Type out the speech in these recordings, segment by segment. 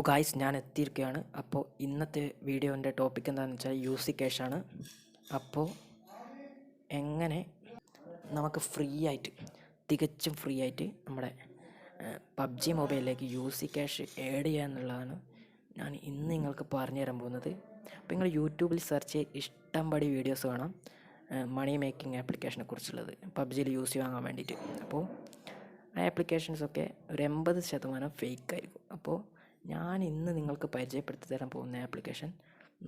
Guys, ഞാൻ എത്തിയിരിക്കുകയാണ്. അപ്പോൾ ഇന്നത്തെ വീഡിയോൻ്റെ ടോപ്പിക് എന്താണെന്ന് വെച്ചാൽ യൂസി ക്യാഷാണ്. അപ്പോൾ എങ്ങനെ നമുക്ക് ഫ്രീ ആയിട്ട്, തികച്ചും ഫ്രീ ആയിട്ട് നമ്മുടെ പബ്ജി മൊബൈലിലേക്ക് യൂസി ക്യാഷ് ആഡ് ചെയ്യുക എന്നുള്ളതാണ് ഞാൻ ഇന്ന് നിങ്ങൾക്ക് പറഞ്ഞു തരാൻ പോകുന്നത്. അപ്പോൾ നിങ്ങൾ യൂട്യൂബിൽ സെർച്ച് ചെയ്ത് ഇഷ്ടംപടി വീഡിയോസ് കാണാം മണി മേക്കിംഗ് ആപ്ലിക്കേഷനെ കുറിച്ചുള്ളത്, പബ്ജിയിൽ യൂസി വാങ്ങാൻ വേണ്ടിയിട്ട്. അപ്പോൾ ആ ആപ്ലിക്കേഷൻസൊക്കെ ഒരു 80% ഫേക്ക് ആയിരിക്കും. അപ്പോൾ ഞാൻ ഇന്ന് നിങ്ങൾക്ക് പരിചയപ്പെടുത്തി തരാൻ പോകുന്ന ആപ്ലിക്കേഷൻ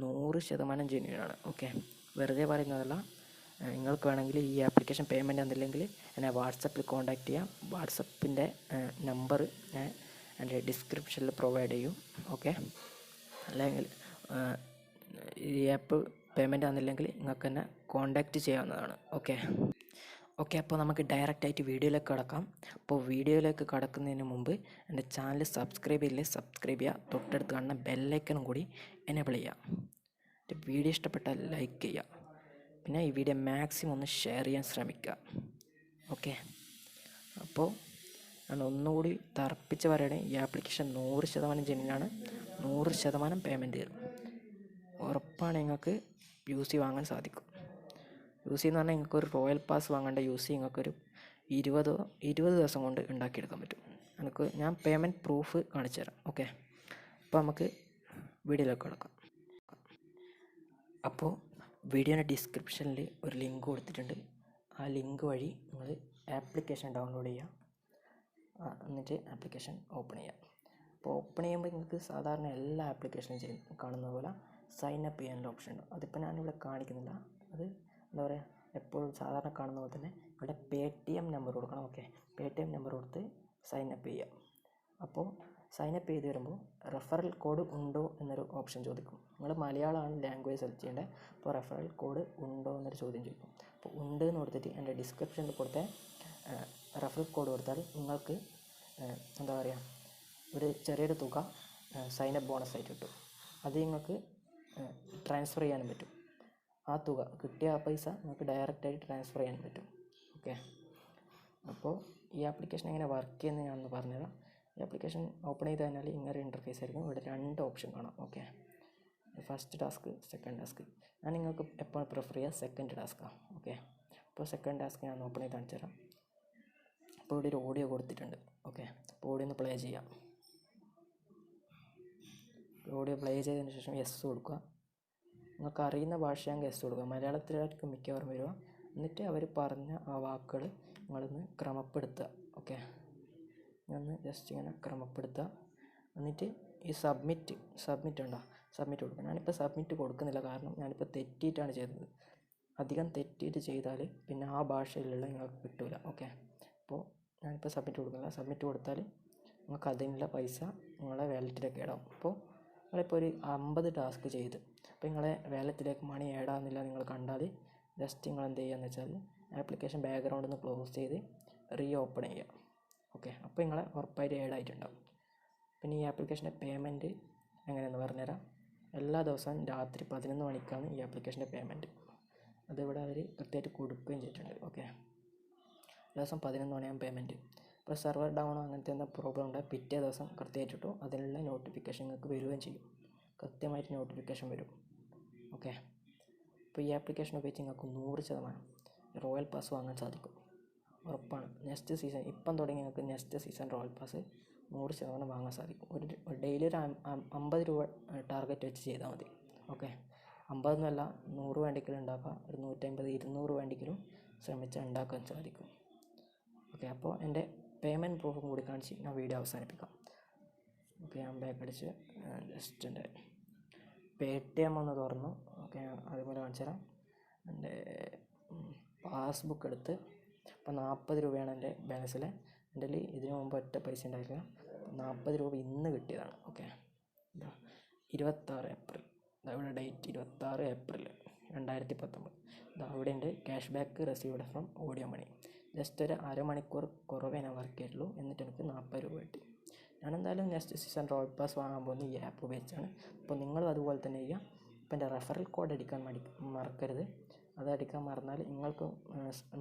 100% ജെന്യുയിനാണ്. ഓക്കെ, വെറുതെ പറയുന്നതല്ല. നിങ്ങൾക്ക് വേണമെങ്കിൽ ഈ ആപ്ലിക്കേഷൻ പേയ്മെൻറ്റ് തന്നില്ലെങ്കിൽ എന്നെ വാട്സപ്പിൽ കോൺടാക്റ്റ് ചെയ്യാം. വാട്സപ്പിൻ്റെ നമ്പർ ഞാൻ എൻ്റെ ഡിസ്ക്രിപ്ഷനിൽ പ്രൊവൈഡ് ചെയ്യും. ഓക്കെ, അല്ലെങ്കിൽ ഈ ആപ്പ് പേയ്മെൻറ്റ് തന്നില്ലെങ്കിൽ നിങ്ങൾക്ക് എന്നെ കോൺടാക്റ്റ് ചെയ്യാവുന്നതാണ്. ഓക്കെ, അപ്പോൾ നമുക്ക് ഡയറക്റ്റായിട്ട് വീഡിയോയിലേക്ക് കടക്കാം. അപ്പോൾ വീഡിയോയിലേക്ക് കടക്കുന്നതിന് മുമ്പ് എൻ്റെ ചാനൽ സബ്സ്ക്രൈബ് ചെയ്യില്ലേ, സബ്സ്ക്രൈബ് ചെയ്യുക. തൊട്ടടുത്ത് കാണുന്ന ബെല്ലൈക്കനും കൂടി എനേബിൾ ചെയ്യുക. വീഡിയോ ഇഷ്ടപ്പെട്ടാൽ ലൈക്ക് ചെയ്യുക. പിന്നെ ഈ വീഡിയോ മാക്സിമം ഒന്ന് ഷെയർ ചെയ്യാൻ ശ്രമിക്കുക. ഓക്കെ, അപ്പോൾ ഞാൻ ഒന്നുകൂടി തറപ്പിച്ച് പറയണേ, ഈ ആപ്ലിക്കേഷൻ 100% ജെന്യുയിനാണ്. 100% പേയ്മെൻറ്റ് തരും. ഉറപ്പാണ് നിങ്ങൾക്ക് യൂസി വാങ്ങാൻ സാധിക്കും. യൂസി എന്ന് പറഞ്ഞാൽ നിങ്ങൾക്കൊരു റോയൽ പാസ് വാങ്ങേണ്ട യൂസി നിങ്ങൾക്കൊരു 20 ദിവസം കൊണ്ട് ഉണ്ടാക്കിയെടുക്കാൻ പറ്റും. ഞാൻ പേയ്മെൻറ്റ് പ്രൂഫ് കാണിച്ചു തരാം. ഓക്കെ, അപ്പോൾ നമുക്ക് വീഡിയോയിലേക്ക് കിടക്കാം. അപ്പോൾ വീഡിയോയുടെ ഡിസ്ക്രിപ്ഷനിൽ ഒരു ലിങ്ക് കൊടുത്തിട്ടുണ്ട്. ആ ലിങ്ക് വഴി നിങ്ങൾ ആപ്ലിക്കേഷൻ ഡൗൺലോഡ് ചെയ്യുക. എന്നിട്ട് ആപ്ലിക്കേഷൻ ഓപ്പൺ ചെയ്യുക. അപ്പോൾ ഓപ്പൺ ചെയ്യുമ്പോൾ നിങ്ങൾക്ക് സാധാരണ എല്ലാ ആപ്ലിക്കേഷനും കാണുന്ന പോലെ സൈൻ അപ്പ് ചെയ്യാനുള്ള ഓപ്ഷൻ ഉണ്ട്. അതിപ്പോൾ ഞാനിവിടെ കാണിക്കുന്നില്ല. അത് എന്താ പറയുക, എപ്പോഴും സാധാരണ കാണുന്ന പോലെ തന്നെ ഇവിടെ Paytm നമ്പർ കൊടുക്കണം. ഓക്കെ, Paytm നമ്പർ കൊടുത്ത് സൈൻ അപ്പ് ചെയ്യുക. അപ്പോൾ സൈൻ അപ്പ് ചെയ്ത് വരുമ്പോൾ റെഫറൽ കോഡ് ഉണ്ടോ എന്നൊരു ഓപ്ഷൻ ചോദിക്കും. നിങ്ങൾ മലയാളമാണ് ലാംഗ്വേജ് സെലക്ട് ചെയ്യേണ്ടത്. അപ്പോൾ റെഫറൽ കോഡ് ഉണ്ടോ എന്നൊരു ചോദ്യം ചോദിക്കും. അപ്പോൾ ഉണ്ട് എന്ന് കൊടുത്തിട്ട് എൻ്റെ ഡിസ്ക്രിപ്ഷനിൽ കൊടുത്ത റെഫറൽ കോഡ് കൊടുത്താൽ നിങ്ങൾക്ക് എന്താ പറയുക, ഒരു ചെറിയൊരു തുക സൈൻ അപ്പ് ബോണസ് ആയിട്ട് കിട്ടും. അത് നിങ്ങൾക്ക് ട്രാൻസ്ഫർ ചെയ്യാനും പറ്റും. ആ തുക കിട്ടിയ ആ പൈസ നിങ്ങൾക്ക് ഡയറക്റ്റായിട്ട് ട്രാൻസ്ഫർ ചെയ്യാൻ പറ്റും. ഓക്കെ, അപ്പോൾ ഈ ആപ്ലിക്കേഷൻ എങ്ങനെ വർക്ക് ചെയ്യുന്നത് ഞാനൊന്ന് പറഞ്ഞുതരാം. ഈ ആപ്ലിക്കേഷൻ ഓപ്പൺ ചെയ്ത് കഴിഞ്ഞാൽ ഇങ്ങനെ ഇൻ്റർഫേസ് ആയിരിക്കും. ഇവിടെ 2 ഓപ്ഷൻ കാണാം. Okay, first task, second task. ഞാൻ നിങ്ങൾക്ക് എപ്പോൾ പ്രിഫർ ചെയ്യുക സെക്കൻഡ് ടാസ്ക്കാണ്. ഓക്കെ, അപ്പോൾ സെക്കൻഡ് ടാസ്ക് ഞാൻ ഓപ്പൺ ചെയ്ത് കാണിച്ചു തരാം. അപ്പോൾ ഇവിടെ ഒരു ഓഡിയോ കൊടുത്തിട്ടുണ്ട്. ഓക്കെ, അപ്പോൾ ഓഡിയോ ഒന്ന് പ്ലേ ചെയ്യാം. ഓഡിയോ പ്ലേ ചെയ്തതിന് ശേഷം യെസ് കൊടുക്കുക. നിങ്ങൾക്ക് അറിയുന്ന ഭാഷയാണെങ്കിൽ യെസ് കൊടുക്കുക. മലയാളത്തിലായിരിക്കും മിക്കവാറും വരിക. എന്നിട്ട് അവർ പറഞ്ഞ ആ വാക്കുകൾ നിങ്ങളൊന്ന് ക്രമപ്പെടുത്തുക. ഓക്കെ, ഒന്ന് ജസ്റ്റ് ഇങ്ങനെ ക്രമപ്പെടുത്തുക. എന്നിട്ട് ഈ സബ്മിറ്റ് ഉണ്ടോ, സബ്മിറ്റ് കൊടുക്കുക. ഞാനിപ്പോൾ സബ്മിറ്റ് കൊടുക്കുന്നില്ല, കാരണം ഞാനിപ്പോൾ തെറ്റിയിട്ടാണ് ചെയ്തത്. അധികം തെറ്റിയിട്ട് ചെയ്താൽ പിന്നെ ആ ഭാഷയിലുള്ള നിങ്ങൾക്ക് കിട്ടില്ല. ഓക്കെ, അപ്പോൾ ഞാനിപ്പോൾ സബ്മിറ്റ് കൊടുക്കുന്നില്ല. സബ്മിറ്റ് കൊടുത്താൽ നിങ്ങൾക്ക് അതിനുള്ള പൈസ നിങ്ങളെ വാലറ്റിലേക്ക് ഇടാം. അപ്പോൾ നിങ്ങളിപ്പോൾ ഒരു 50 ടാസ്ക് ചെയ്ത് അപ്പോൾ നിങ്ങളെ വാലറ്റിലേക്ക് മണി ആഡാകുന്നില്ല നിങ്ങൾ കണ്ടാൽ ജസ്റ്റ് നിങ്ങൾ എന്ത് ചെയ്യുകയെന്ന് വെച്ചാൽ ആപ്ലിക്കേഷൻ ബാക്ക്ഗ്രൗണ്ടിൽ നിന്ന് ക്ലോസ് ചെയ്ത് റീ ഓപ്പൺ ചെയ്യുക. ഓക്കെ, അപ്പോൾ നിങ്ങളെ ഉറപ്പായിട്ട് ആഡായിട്ടുണ്ടാവും. പിന്നെ ഈ ആപ്ലിക്കേഷൻ്റെ പേയ്മെൻറ്റ് എങ്ങനെയെന്ന് പറഞ്ഞുതരാം. എല്ലാ ദിവസവും രാത്രി 11 മണിക്കാണ് ഈ ആപ്ലിക്കേഷൻ്റെ പേയ്മെൻറ്റ്. അതിവിടെ അവർ കൃത്യമായിട്ട് കൊടുക്കുകയും ചെയ്തിട്ടുണ്ട്. ഓക്കെ, ദിവസം 11 മണിയാകും പേയ്മെൻറ്റ്. ഇപ്പോൾ സെർവർ ഡൗണോ അങ്ങനത്തെ എന്താ പ്രോബ്ലം ഉണ്ടെങ്കിൽ പിറ്റേ ദിവസം കൃത്യമായിട്ടിട്ടോ അതിനുള്ള നോട്ടിഫിക്കേഷൻ നിങ്ങൾക്ക് വരികയും ചെയ്യും. കൃത്യമായിട്ട് നോട്ടിഫിക്കേഷൻ വരും. ഓക്കെ, അപ്പോൾ ഈ ആപ്ലിക്കേഷൻ ഉപയോഗിച്ച് നിങ്ങൾക്ക് 100% റോയൽ പാസ് വാങ്ങാൻ സാധിക്കും. ഉറപ്പാണ്. നെക്സ്റ്റ് സീസൺ ഇപ്പം തുടങ്ങി നിങ്ങൾക്ക് നെക്സ്റ്റ് സീസൺ റോയൽ പാസ് 100% വാങ്ങാൻ സാധിക്കും. ഒരു ഡെയിലി ഒരു 50 രൂപ ടാർഗറ്റ് വെച്ച് ചെയ്താൽ മതി. ഓക്കെ, 50 എന്നല്ല, 100 വേണ്ടിക്കലും ഉണ്ടാക്കാം. ഒരു 150, 200 വേണ്ടിക്കലും ശ്രമിച്ചാൽ ഉണ്ടാക്കാൻ സാധിക്കും. ഓക്കെ, അപ്പോൾ എൻ്റെ പേയ്മെൻറ്റ് പ്രൂഫും കൂടി കാണിച്ച് ഞാൻ വീഡിയോ അവസാനിപ്പിക്കാം. ഓക്കെ, ഞാൻ ബാക്ക് അടിച്ച് ജസ്റ്റ് എൻ്റെ Paytm ഒന്ന് തുറന്നു. ഓക്കെ, അതുപോലെ കാണിച്ചു തരാം. എൻ്റെ പാസ്ബുക്ക് എടുത്ത് ഇപ്പോൾ 40 രൂപയാണ് എൻ്റെ ബാലൻസിൽ. എൻ്റെ ഇതിനു മുമ്പ് ഒറ്റ പൈസ ഉണ്ടായിട്ടില്ല. 40 രൂപ ഇന്ന് കിട്ടിയതാണ്. ഓക്കെ, 26 ഏപ്രിൽ, ഇവിടെ ഡേറ്റ് 26 ഏപ്രിൽ 2019. അവിടെ ഉണ്ട് cash back received from audio money. Just ഒരു അരമണിക്കൂർ കുറവേ ഞാൻ വർക്ക് ചെയ്തിട്ടുള്ളൂ. എന്നിട്ട് എനിക്ക് 40 രൂപ കിട്ടി. ഞാനെന്തായാലും നെക്സ്റ്റ് സീസൺ റോയൽ പാസ് വാങ്ങാൻ പോകുന്ന ഈ ആപ്പ് ഉപയോഗിച്ചാണ്. അപ്പോൾ നിങ്ങളും അതുപോലെ തന്നെ ചെയ്യുക. അപ്പോൾ എൻ്റെ റെഫറൽ കോഡ് അടിക്കാൻ മറക്കരുത്. അത് അടിക്കാൻ മറന്നാൽ നിങ്ങൾക്ക്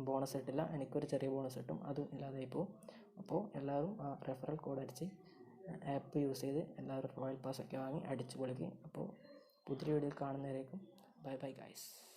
ബോണസ് കിട്ടില്ല, എനിക്കൊരു ചെറിയ ബോണസ് കിട്ടും, അതും ഇല്ലാതായി പോകും. അപ്പോൾ എല്ലാവരും ആ റെഫറൽ കോഡ് അടിച്ച് ആപ്പ് യൂസ് ചെയ്ത് എല്ലാവരും റോയൽ പാസ്സൊക്കെ വാങ്ങി അടിച്ചു പൊളിക്കും. അപ്പോൾ പുതിയ വീഡിയോ കാണുന്നവരേക്കും ബൈ ബൈ ഗൈസ്.